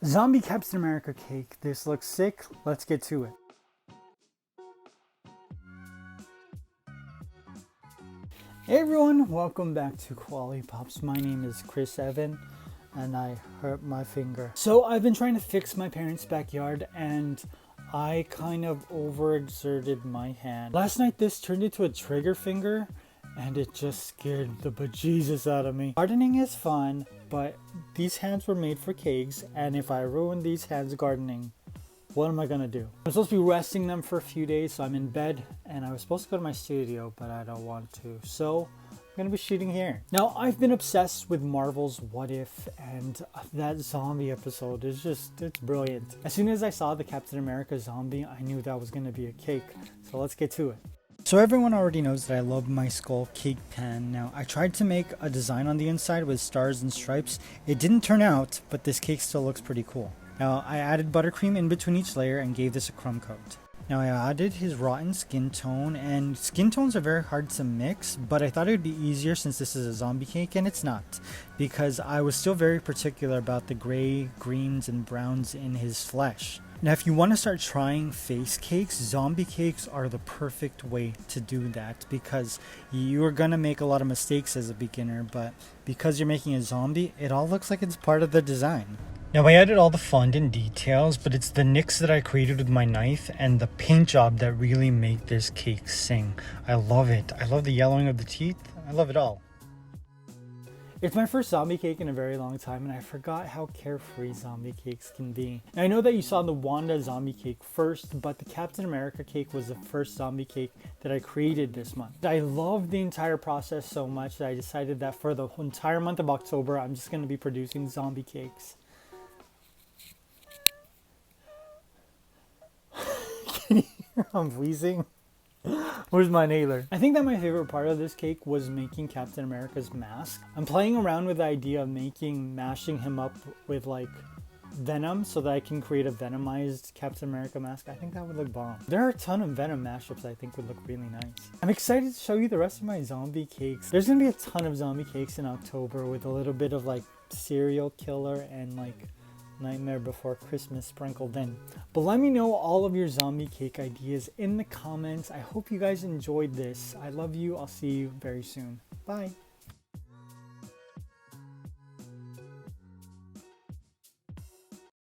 Zombie Captain America cake. This looks sick. Let's get to it. Hey everyone, welcome back to Koalipops. My name is Chris Evan and I hurt my finger. So I've been trying to fix my parents' backyard and I kind of overexerted my hand. Last night this turned into a trigger finger and it just scared the bejesus out of me. Gardening is fun, but these hands were made for cakes, and if I ruin these hands gardening, what am I gonna do? I'm supposed to be resting them for a few days, so I'm in bed, and I was supposed to go to my studio, but I don't want to. So I'm gonna be shooting here. Now, I've been obsessed with Marvel's What If, and that zombie episode is it's brilliant. As soon as I saw the Captain America zombie, I knew that was gonna be a cake. So let's get to it. So everyone already knows that I love my skull cake pan. Now, I tried to make a design on the inside with stars and stripes. It didn't turn out, but this cake still looks pretty cool. Now, I added buttercream in between each layer and gave this a crumb coat. Now, I added his rotten skin tone, and skin tones are very hard to mix, but I thought it would be easier since this is a zombie cake, and it's not, because I was still very particular about the gray, greens, and browns in his flesh. Now, if you want to start trying face cakes, zombie cakes are the perfect way to do that, because you are going to make a lot of mistakes as a beginner, but because you're making a zombie, it all looks like it's part of the design. Now, I added all the fondant details, but it's the nicks that I created with my knife and the paint job that really make this cake sing. I love it. I love the yellowing of the teeth. I love it all. It's my first zombie cake in a very long time, and I forgot how carefree zombie cakes can be. Now, I know that you saw the Wanda zombie cake first, but the Captain America cake was the first zombie cake that I created this month. I love the entire process so much that I decided that for the entire month of October, I'm just going to be producing zombie cakes. Can you hear I'm wheezing? Where's my inhaler? I think that my favorite part of this cake was making Captain America's mask. I'm playing around with the idea of mashing him up with like Venom so that I can create a Venomized Captain America mask. I think that would look bomb. There are a ton of Venom mashups I think would look really nice. I'm excited to show you the rest of my zombie cakes. There's gonna be a ton of zombie cakes in October with a little bit of like serial killer and like Nightmare Before Christmas sprinkled in. But let me know all of your zombie cake ideas in the comments. I hope you guys enjoyed this. I love you. I'll see you very soon. Bye.